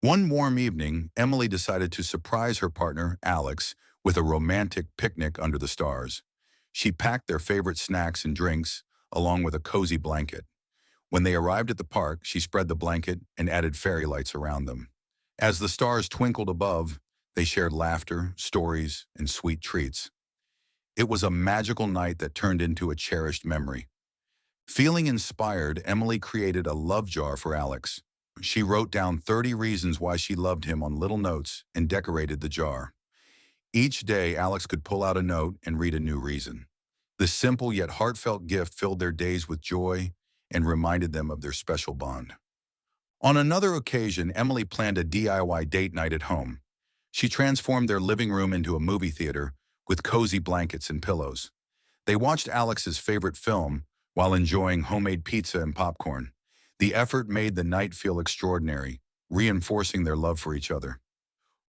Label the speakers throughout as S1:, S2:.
S1: One warm evening, Emily decided to surprise her partner, Alex, with a romantic picnic under the stars. She packed their favorite snacks and drinks, along with a cozy blanket. When they arrived at the park, she spread the blanket and added fairy lights around them. As the stars twinkled above, they shared laughter, stories, and sweet treats. It was a magical night that turned into a cherished memory. Feeling inspired, Emily created a love jar for Alex. She wrote down 30 reasons why she loved him on little notes and decorated the jar. Each day, Alex could pull out a note and read a new reason. This simple yet heartfelt gift filled their days with joy and reminded them of their special bond. On another occasion, Emily planned a DIY date night at home. She transformed their living room into a movie theater with cozy blankets and pillows. They watched Alex's favorite film while enjoying homemade pizza and popcorn. The effort made the night feel extraordinary, reinforcing their love for each other.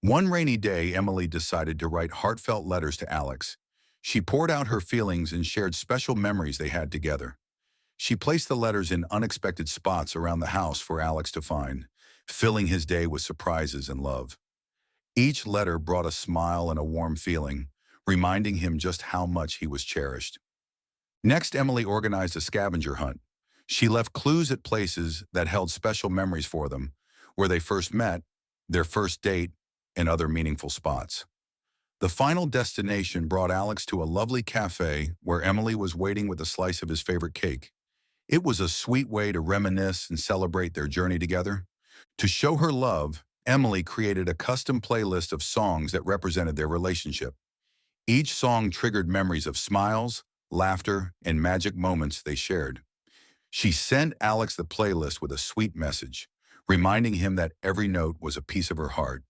S1: One rainy day, Emily decided to write heartfelt letters to Alex. She poured out her feelings and shared special memories they had together. She placed the letters in unexpected spots around the house for Alex to find, filling his day with surprises and love. Each letter brought a smile and a warm feeling, reminding him just how much he was cherished. Next, Emily organized a scavenger hunt. She left clues at places that held special memories for them, where they first met, their first date, and other meaningful spots. The final destination brought Alex to a lovely cafe where Emily was waiting with a slice of his favorite cake. It was a sweet way to reminisce and celebrate their journey together. To show her love, Emily created a custom playlist of songs that represented their relationship. Each song triggered memories of smiles, laughter, and magic moments they shared. She sent Alex the playlist with a sweet message, reminding him that every note was a piece of her heart.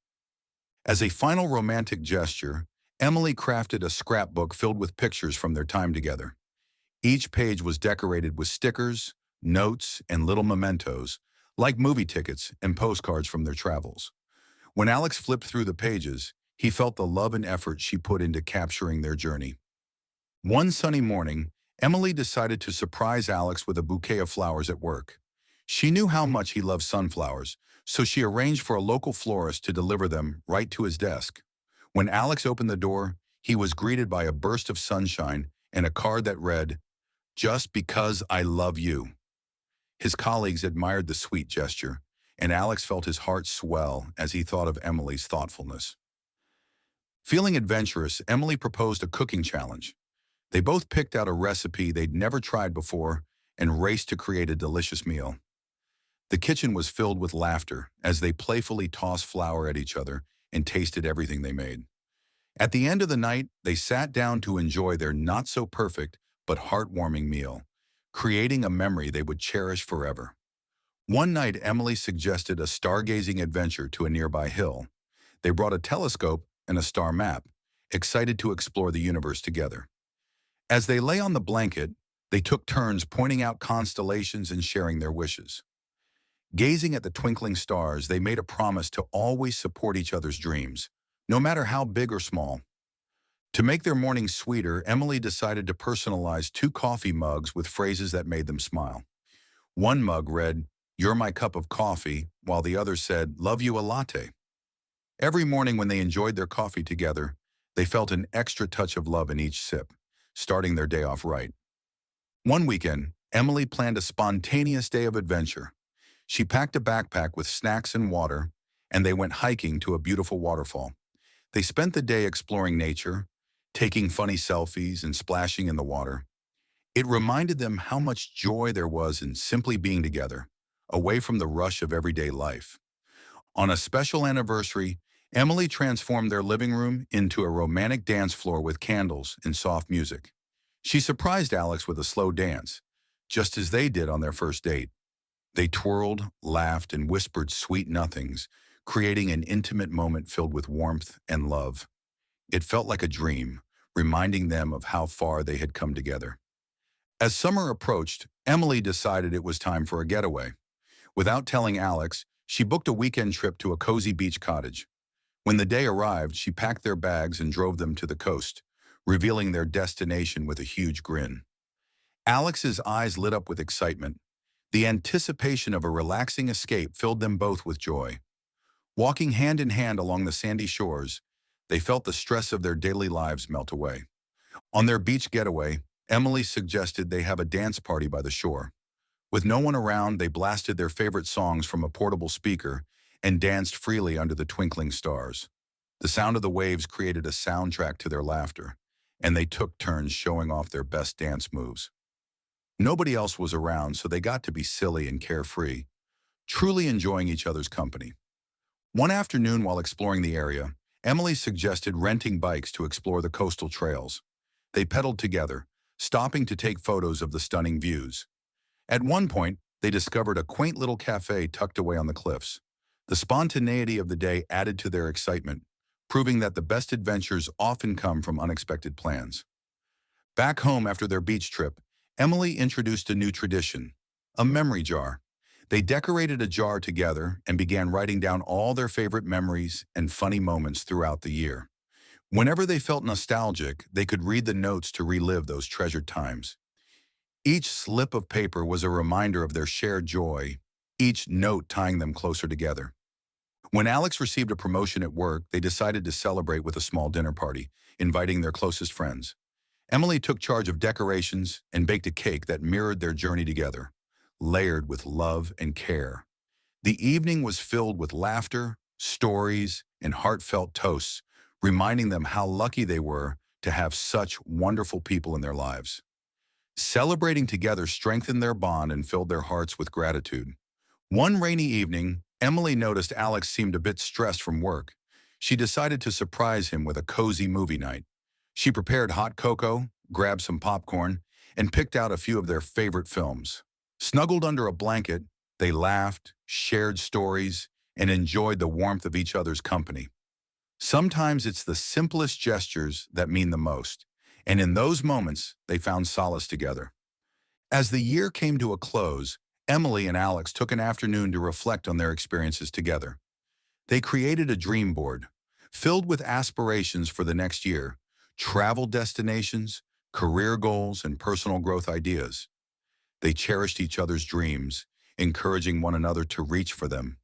S1: As a final romantic gesture, Emily crafted a scrapbook filled with pictures from their time together. Each page was decorated with stickers, notes, and little mementos, like movie tickets and postcards from their travels. When Alex flipped through the pages, he felt the love and effort she put into capturing their journey. One sunny morning, Emily decided to surprise Alex with a bouquet of flowers at work. She knew how much he loved sunflowers, so she arranged for a local florist to deliver them right to his desk. When Alex opened the door, he was greeted by a burst of sunshine and a card that read, "Just because I love you." His colleagues admired the sweet gesture, and Alex felt his heart swell as he thought of Emily's thoughtfulness. Feeling adventurous, Emily proposed a cooking challenge. They both picked out a recipe they'd never tried before and raced to create a delicious meal. The kitchen was filled with laughter as they playfully tossed flour at each other and tasted everything they made. At the end of the night, they sat down to enjoy their not-so-perfect but heartwarming meal, creating a memory they would cherish forever. One night, Emily suggested a stargazing adventure to a nearby hill. They brought a telescope and a star map, excited to explore the universe together. As they lay on the blanket, they took turns pointing out constellations and sharing their wishes. Gazing at the twinkling stars, they made a promise to always support each other's dreams, no matter how big or small. To make their morning sweeter, Emily decided to personalize two coffee mugs with phrases that made them smile. One mug read, "You're my cup of coffee," while the other said, "Love you a latte." Every morning when they enjoyed their coffee together, they felt an extra touch of love in each sip, starting their day off right. One weekend, Emily planned a spontaneous day of adventure. She packed a backpack with snacks and water, and they went hiking to a beautiful waterfall. They spent the day exploring nature, taking funny selfies and splashing in the water. It reminded them how much joy there was in simply being together, away from the rush of everyday life. On a special anniversary, Emily transformed their living room into a romantic dance floor with candles and soft music. She surprised Alex with a slow dance, just as they did on their first date. They twirled, laughed, and whispered sweet nothings, creating an intimate moment filled with warmth and love. It felt like a dream, reminding them of how far they had come together. As summer approached, Emily decided it was time for a getaway. Without telling Alex, she booked a weekend trip to a cozy beach cottage. When the day arrived, she packed their bags and drove them to the coast, revealing their destination with a huge grin. Alex's eyes lit up with excitement. The anticipation of a relaxing escape filled them both with joy. Walking hand in hand along the sandy shores, they felt the stress of their daily lives melt away. On their beach getaway, Emily suggested they have a dance party by the shore. With no one around, they blasted their favorite songs from a portable speaker and danced freely under the twinkling stars. The sound of the waves created a soundtrack to their laughter, and they took turns showing off their best dance moves. Nobody else was around, so they got to be silly and carefree, truly enjoying each other's company. One afternoon while exploring the area, Emily suggested renting bikes to explore the coastal trails. They pedaled together, stopping to take photos of the stunning views. At one point, they discovered a quaint little cafe tucked away on the cliffs. The spontaneity of the day added to their excitement, proving that the best adventures often come from unexpected plans. Back home after their beach trip, Emily introduced a new tradition, a memory jar. They decorated a jar together and began writing down all their favorite memories and funny moments throughout the year. Whenever they felt nostalgic, they could read the notes to relive those treasured times. Each slip of paper was a reminder of their shared joy, each note tying them closer together. When Alex received a promotion at work, they decided to celebrate with a small dinner party, inviting their closest friends. Emily took charge of decorations and baked a cake that mirrored their journey together, layered with love and care. The evening was filled with laughter, stories, and heartfelt toasts, reminding them how lucky they were to have such wonderful people in their lives. Celebrating together strengthened their bond and filled their hearts with gratitude. One rainy evening, Emily noticed Alex seemed a bit stressed from work. She decided to surprise him with a cozy movie night. She prepared hot cocoa, grabbed some popcorn, and picked out a few of their favorite films. Snuggled under a blanket, they laughed, shared stories, and enjoyed the warmth of each other's company. Sometimes it's the simplest gestures that mean the most, and in those moments, they found solace together. As the year came to a close, Emily and Alex took an afternoon to reflect on their experiences together. They created a dream board, filled with aspirations for the next year, travel destinations, career goals, and personal growth ideas. They cherished each other's dreams, encouraging one another to reach for them.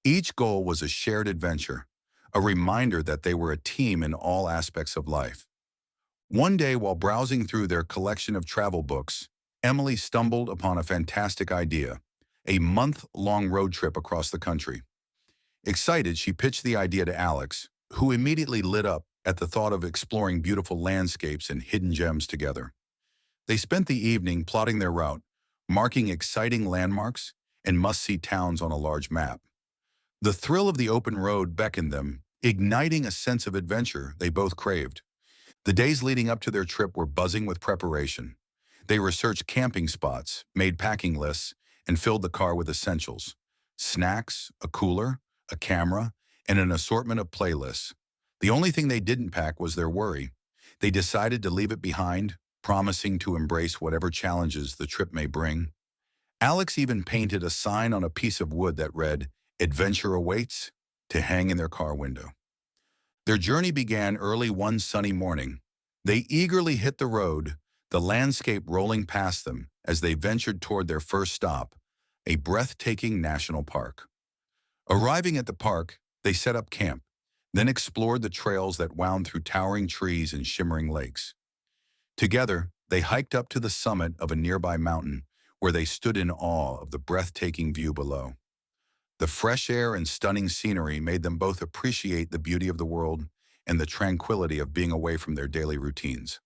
S1: Each goal was a shared adventure, a reminder that they were a team in all aspects of life. One day, while browsing through their collection of travel books, Emily stumbled upon a fantastic idea, a month-long road trip across the country. Excited, she pitched the idea to Alex, who immediately lit up at the thought of exploring beautiful landscapes and hidden gems together. They spent the evening plotting their route, marking exciting landmarks and must-see towns on a large map. The thrill of the open road beckoned them, igniting a sense of adventure they both craved. The days leading up to their trip were buzzing with preparation. They researched camping spots, made packing lists, and filled the car with essentials: snacks, a cooler, a camera, and an assortment of playlists. The only thing they didn't pack was their worry. They decided to leave it behind, promising to embrace whatever challenges the trip may bring. Alex even painted a sign on a piece of wood that read, "Adventure awaits," to hang in their car window. Their journey began early one sunny morning. They eagerly hit the road, the landscape rolling past them as they ventured toward their first stop, a breathtaking national park. Arriving at the park, they set up camp, then explored the trails that wound through towering trees and shimmering lakes. Together, they hiked up to the summit of a nearby mountain where they stood in awe of the breathtaking view below. The fresh air and stunning scenery made them both appreciate the beauty of the world and the tranquility of being away from their daily routines.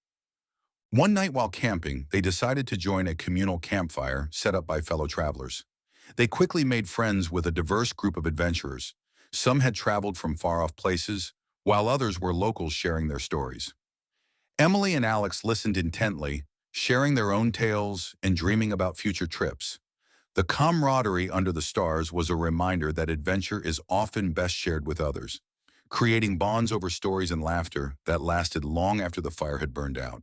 S1: One night while camping, they decided to join a communal campfire set up by fellow travelers. They quickly made friends with a diverse group of adventurers. Some had traveled from far-off places, while others were locals sharing their stories. Emily and Alex listened intently, sharing their own tales and dreaming about future trips. The camaraderie under the stars was a reminder that adventure is often best shared with others, creating bonds over stories and laughter that lasted long after the fire had burned out.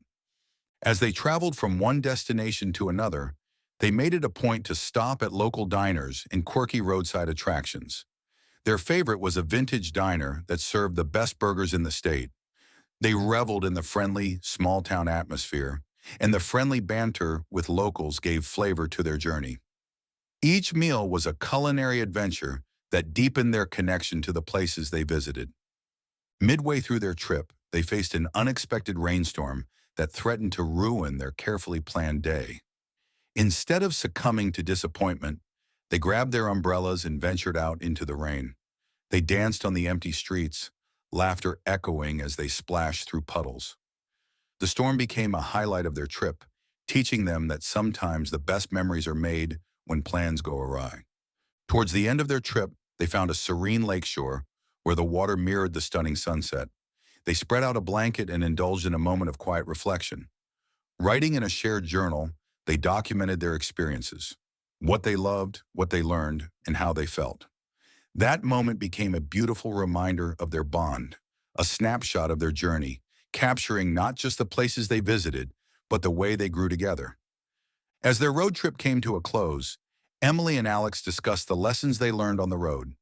S1: As they traveled from one destination to another, they made it a point to stop at local diners and quirky roadside attractions. Their favorite was a vintage diner that served the best burgers in the state. They reveled in the friendly, small-town atmosphere, and the friendly banter with locals gave flavor to their journey. Each meal was a culinary adventure that deepened their connection to the places they visited. Midway through their trip, they faced an unexpected rainstorm that threatened to ruin their carefully planned day. Instead of succumbing to disappointment, they grabbed their umbrellas and ventured out into the rain. They danced on the empty streets, laughter echoing as they splashed through puddles. The storm became a highlight of their trip, teaching them that sometimes the best memories are made when plans go awry. Towards the end of their trip, they found a serene lakeshore where the water mirrored the stunning sunset. They spread out a blanket and indulged in a moment of quiet reflection. Writing in a shared journal, they documented their experiences, what they loved, what they learned, and how they felt. That moment became a beautiful reminder of their bond, a snapshot of their journey, capturing not just the places they visited, but the way they grew together. As their road trip came to a close, Emily and Alex discussed the lessons they learned on the road,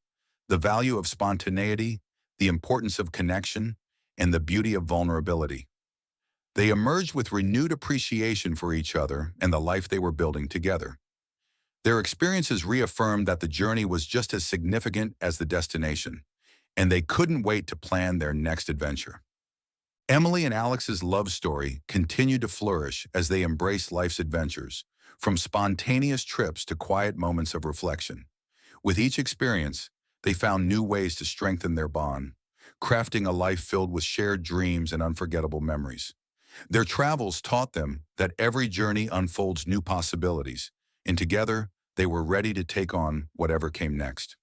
S1: the value of spontaneity, the importance of connection, and the beauty of vulnerability. They emerged with renewed appreciation for each other and the life they were building together. Their experiences reaffirmed that the journey was just as significant as the destination, and they couldn't wait to plan their next adventure. Emily and Alex's love story continued to flourish as they embraced life's adventures, from spontaneous trips to quiet moments of reflection. With each experience, they found new ways to strengthen their bond, crafting a life filled with shared dreams and unforgettable memories. Their travels taught them that every journey unfolds new possibilities, and together, they were ready to take on whatever came next.